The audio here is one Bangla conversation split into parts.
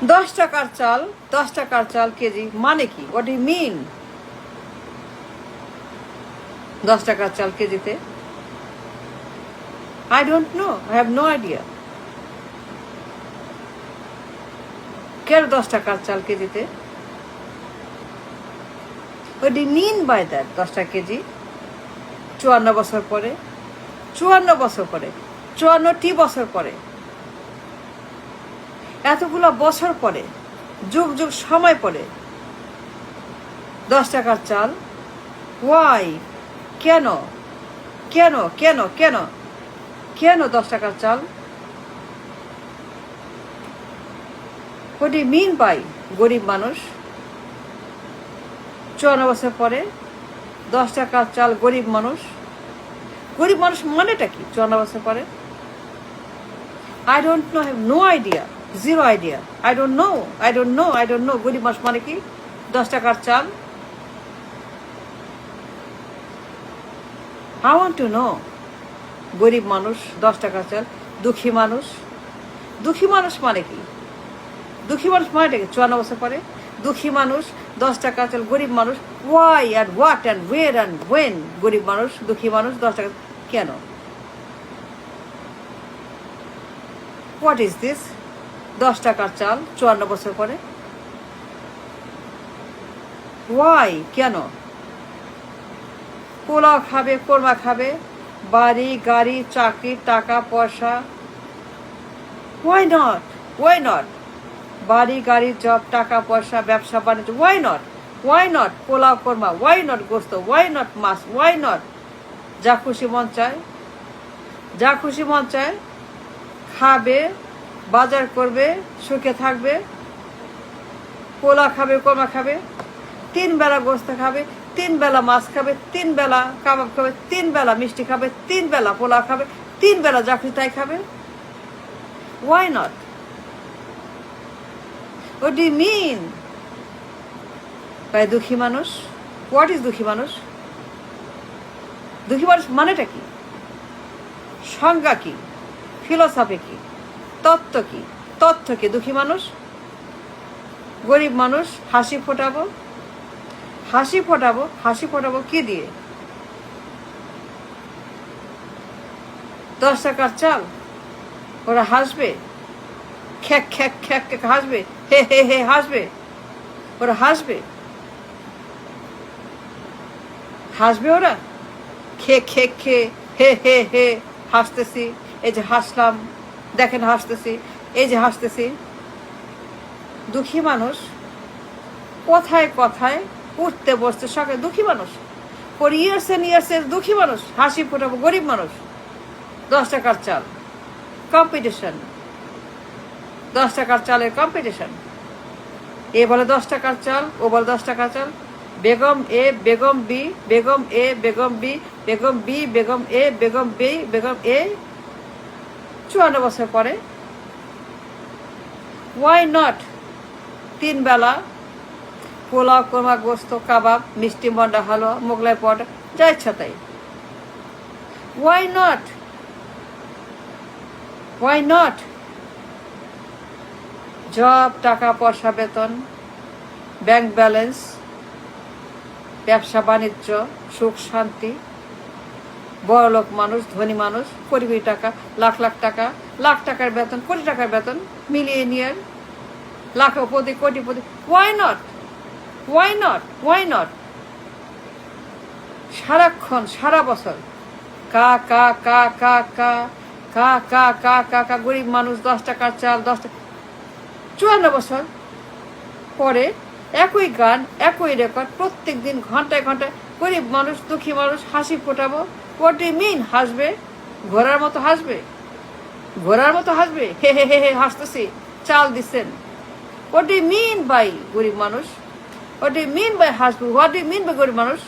10 টাকার চাল, 10 টাকার চাল কেজি মানে কি? What you mean? 10 টাকার চাল কেজিতে? I don't know. I have no idea. কেন 10 টাকার চাল কেজিতে? What do you mean by that? 10 টাকা কেজি 54 বছর পরে, 54 বছর পরে, 54টি বছর পরে, এতগুলো বছর পরে, যুগ যুগ সময় পরে 10 টাকার চাল? ওয়াই? কেন কেন কেন কেন কেন 10 টাকার চাল? What do you mean by গরিব মানুষ? 54 বছর পরে 10 টাকার চাল গরিব মানুষ? গরিব মানুষ মানেটা কি 54 বছর পরে? I don't know, I have no idea, zero idea. I don't know গরিব মানুষ মানে কি? 10 টাকার চাল? I want to know. গরিব মানুষ 10 টাকার চাল, দুঃখী মানুষ, দুঃখী মানুষ মানে কি? দুঃখী মানুষ মানেটা কি 54 বছর পরে? দুঃখী মানুষ 10 টাকার চাল, গরিব মানুষ, why and what and where and when? গরিব মানুষ, দুঃখী মানুষ, 10 টাকা কেন? What is this? 10 টাকার চাল 54 বছর পরে? ওয়াই? কেন? পোলাও খাবে, কোরমা খাবে, বাড়ি গাড়ি চাকরি টাকা পয়সা, ওয়াই নট? Why not? বাড়ি গাড়ি জব টাকা পয়সা ব্যবসা বাণিজ্য, why not? Why not pulao korma? Why not গোস্ত? ওয়াই নট মাছ? Why not? যা খুশি মন চায়, যা খুশি মন চায় খাবে, বাজার করবে, সুখে থাকবে, পোলাও খাবে, কোরমা খাবে, 3 বেলা গোস্ত খাবে, 3 বেলা মাছ খাবে, 3 বেলা কাবাব খাবে, 3 বেলা মিষ্টি খাবে, 3 বেলা পোলাও খাবে, 3 বেলা যা খুশি তাই খাবে, why not? What do you mean by দুঃখী মানুষ? What is দুঃখী মানুষ? দুঃখী মানুষ মানেটা কি? সংজ্ঞা কি? ফিলোসফি কি? তত্ত্ব কি? তথ্য কি? দুঃখী মানুষ? গরিব মানুষ হাসি ফোটাবো, হাসি ফোটাবো, হাসি ফোটাবো কি দিয়ে? 10 টাকার চাল? ওরা হাসবে, খ্যাক খ্যাক খ্যাক খ্যাক হাসবে, হে হে হে হাসবে, ওরা হাসবে, হাসবে ওরা, খে খে খে হে হে হে হাসতেছি, এই যে হাসলাম, দেখেন হাসতেছি, এই যে হাসতেছি। দুঃখী মানুষ কথায় কথায় উঠতে বসতে সকালে, দুঃখী মানুষ ফর ইয়ার্স এন্ড ইয়ার্স এর দুঃখী মানুষ, হাসি ফোটাবো গরিব মানুষ। 10 টাকার চাল কম্পিটিশন, 10 টাকার চালের কম্পিটিশন। এ বলে 10 টাকার চাল, ও বলে 10 টাকার চাল, বেগম এ বেগম বি, বেগম এ বেগম বি, বেগম বি বেগম এ বেগম বি বেগম এ 54 বছর পরে ওয়াই নট 3 বেলা পোলাও কোরমা গোস্ত কাবাব মিষ্টি মন্ডা হালুয়া মোগলাই পরোটা যা ইচ্ছা তাই? Why not? Why not? Job টাকা পয়সা বেতন ব্যাংক ব্যালেন্স ব্যবসা বাণিজ্য সুখ শান্তি, বড়লোক মানুষ ধনী মানুষ কোটি কোটি টাকা লাখ লাখ টাকা, লাখ টাকার বেতন কোটি টাকার বেতন, মিলিয়নিয়ার লাখপতি কোটিপতি, why not? Why not? Why not? সারাক্ষণ সারা বছর কা কা কা কা কা কা কা কা কা কা গরিব মানুষ 10 টাকার চাল 10 টাকা। 54 বছর পরে একই গান একই রেকর্ড প্রত্যেক দিন ঘন্টায় ঘন্টায়, গরিব মানুষ দুঃখী মানুষ হাসি ফোটাবো। What do you mean? হাসবে, ঘোড়ার মতো হাসবে, ঘোড়ার মতো হাসবে, হে হে হে হে হাসতেছি, চাল দিচ্ছেন। What do you mean by গরিব মানুষ? What do you mean by হাসবো? What do you mean by গরিব মানুষ?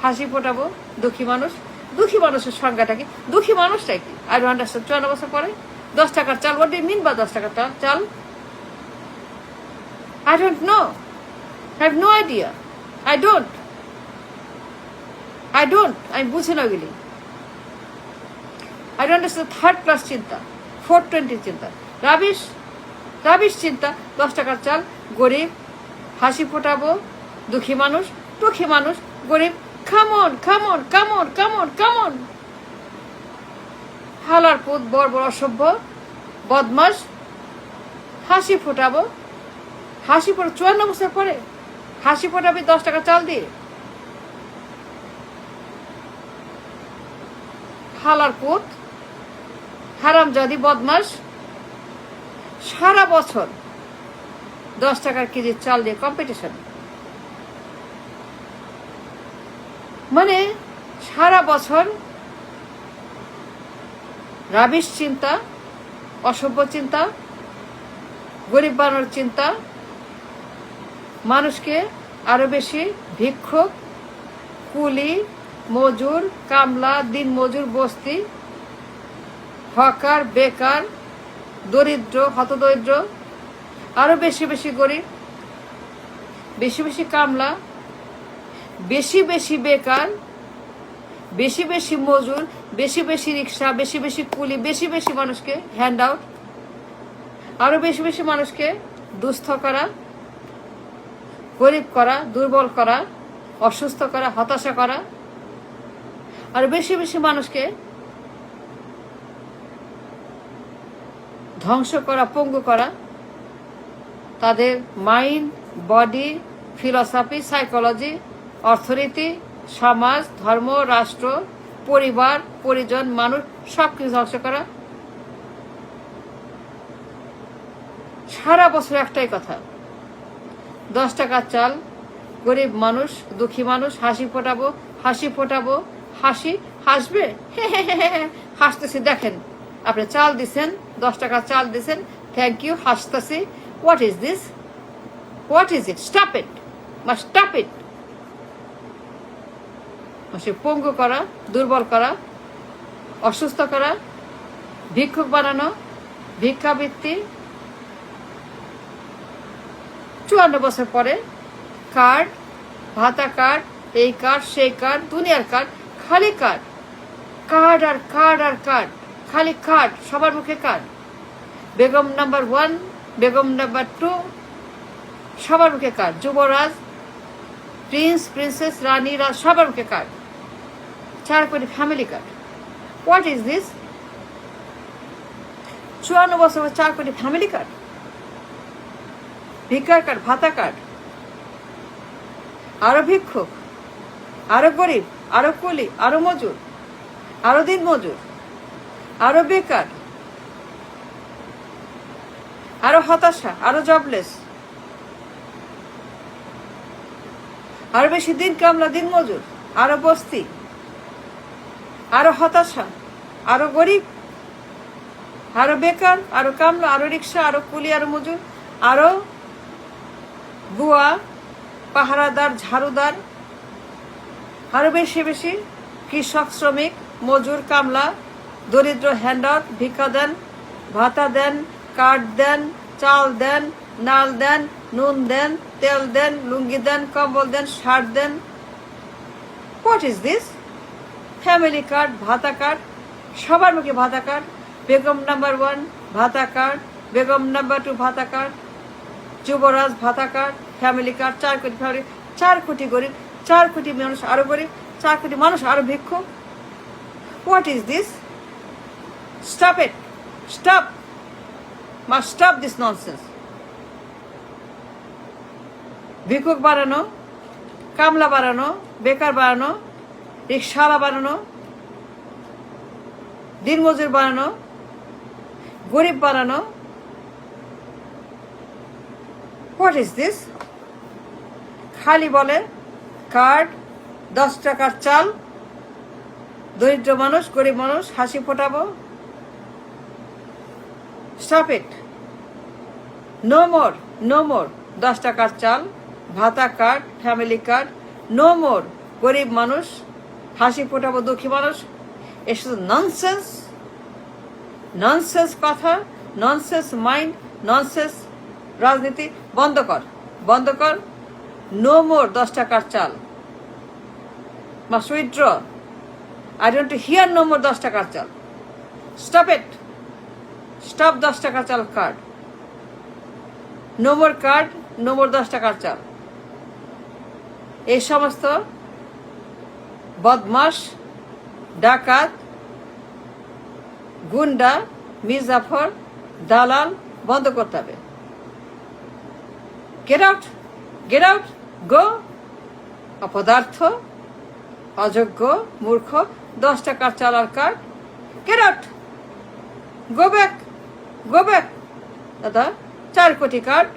হাসি ফোটাবো দুঃখী মানুষ? দুঃখী মানুষের সংজ্ঞাটা কি? দুঃখী মানুষটাই কি? I don't understand. 54 বছর পরে 10 টাকার চাল, what do you mean by 10 টাকার চাল? I don't know. I have no idea. I don't. আমি বুঝি না ওইগুলি। I don't understand 3rd class চিন্তা, 420 চিন্তা, রাবিশ রাবিশ চিন্তা, 10 টাকার চাল, গরিব, হাসি ফোটাবো, দুঃখী মানুষ, টুখী মানুষ, গরিব, khaman khaman come on come on come on. হালার পুত, বড় বড় অসভ্য, বদমাস, হাসি ফোটাবো, হাসি ফোটা 54 বছর পরে হাসি ফোটাবি 10 টাকা চাল দিয়ে। হালার পুত, হারামজাদি, বদমাস, সারা বছর 10 টাকার কেজির চাল দিয়ে কম্পিটিশন। মানে সারা বছর রাবিশ চিন্তা, অসভ্য চিন্তা, গরিব বানানোর চিন্তা, মানুষকে আরো বেশি ভিক্ষুক, কুলি, মজুর, কামলা, দিন মজুর, বস্তি, হকার, বেকার, দরিদ্র, হতদরিদ্র, আরো বেশি বেশি গরিব, বেশি বেশি কামলা, বেশি বেশি বেকার, বেশি বেশি মজুর, বেশি বেশি রিক্সা, বেশি বেশি কুলি, বেশি বেশি মানুষকে হ্যান্ড আউট, আরো বেশি বেশি মানুষকে দুস্থ করা, গরিব করা, দুর্বল করা, অসুস্থ করা, হতাশা করা, আর বেশি বেশি মানুষকে ধ্বংস করা, পঙ্গু করা, তাদের মাইন্ড, বডি, ফিলসফি, সাইকোলজি, অর্থনীতি, সমাজ, ধর্ম, রাষ্ট্র, পরিবার, পরিজন, মানুষ, সবকিছু ধ্বংস করা। সারা বছর একটাই কথা, 10 টাকার চাল, গরিব মানুষ, দুঃখী মানুষ, হাসি ফোটাবো, হাসি ফোটাবো, হাসি, হাসবে, হাসতেছি, দেখেন আপনি চাল দিছেন, 10 টাকার চাল দিছেন, থ্যাংক ইউ, হাসতেছি। What is this? What is it? Stop it, must stop it. পঙ্গু করা, দুর্বল করা, অসুস্থ করা, ভিক্ষুক বানানো, ভিক্ষাবৃত্তি। 54 বছর পরে কার্ড, ভাতা কার্ড, এই কার্ড, সেই কার্ড, দুনিয়ার কার্ড, খালি কার্ড, কার্ড আর কার্ড আর কার্ড, খালি কার্ড, সবার মুখে card. Begum number 1, Begum number 2, সবার মুখে কার্ড। যুবরাজ, প্রিন্স, প্রিন্সেস, রানী, রাজ, সবার মুখে কার্ড। 4 কোটি family card. What is this? 54 বছর 4 কোটি ফ্যামিলি কার্ড, ভিক্ষার কার্ড, ভাতা কার্ড, আরো ভিক্ষুক, আরো গরিব, আরো কুলি, আরো মজুর, আরো দিন মজুর, আরো বেকার, আরো হতাশা, আরো জবলেস, আরো বেশি দিন কামলা, দিন মজুর, আরো বস্তি, আরো হতাশা, আরো গরিব, আরো বেকার, আরো কামলা, আরো রিক্সা, আরো কুলি, আরো মজুর, আরো বুয়া, পাহারাদার, ঝাড়ুদার, আরো বেশি বেশি কৃষক, শ্রমিক, মজুর, কামলা, দরিদ্র, হ্যান্ডআউট, ভিক্ষা দেন, ভাতা দেন, কার্ড দেন, চাল দেন, নাল দেন, নুন দেন, তেল দেন, লুঙ্গি দেন, কম্বল দেন, শার্ট দেন। What is this? Family card, ভাতা কার্ড, সবার মুখে ভাতা কার্ড। বেগম নাম্বার 1 ভাতা কার্ড, বেগম নাম্বার 2 ভাতা কার্ড, যুবরাজ ভাতা কার্ড, ফ্যামিলি কার্ড, 4 কোটি ফ্যামিলি, 4 কোটি গরিব, 4 কোটি মানুষ আরো গরিব, 4 কোটি মানুষ আরো ভিক্ষুক। What is this? Stop it, stop, must stop this nonsense. ভিক্ষুক বাড়ানো, কামলা বাড়ানো, বেকার বাড়ানো, রিক্সাওয়ালা বাড়ানো, দিনমজুর বাড়ানো, গরিব বাড়ানো। What is this? খালি বলে কার্ড, 10 টাকার চাল, দরিদ্র মানুষ, গরিব মানুষ, হাসি ফোটাবো। Stop it, no more, no more 10 টাকার চাল, ভাতা card, family card, no more গরিব মানুষ, হাসি ফোটাবো, দুঃখী মানুষ। এ শুধু ননসেন্স, ননসেন্স কথা, ননসেন্স মাইন্ড, ননসেন্স রাজনীতি। বন্ধ কর, বন্ধ কর। নো মোর 10 টাকার চাল, must withdraw. I don't hear no more 10 টাকার চাল। স্টপ ইট, স্টপ 10 টাকার চাল কার্ড। নম্বর কার্ড, নম্বর 10 টাকার চাল। এই সমস্ত বদমাস, ডাকাত, গুন্ডা, মির্জাফর, দালাল বন্ধ করতে হবে। Get out, get out, go. অপদার্থ, অযোগ্য, মূর্খ, 10 টাকার চাল আর card, get out, go back, go back. দাদা 4 কোটি কার্ড,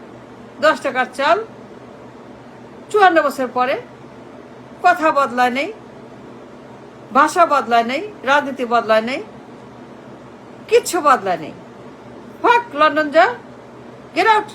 10 টাকার চাল, 54 বছর পরে কথা বদলায় নেই, ভাষা বদলায় নেই, রাজনীতি বদলায় নেই, কিচ্ছু বদলায় নেই। ভাগ, লন্ডন যা, গেট আউট।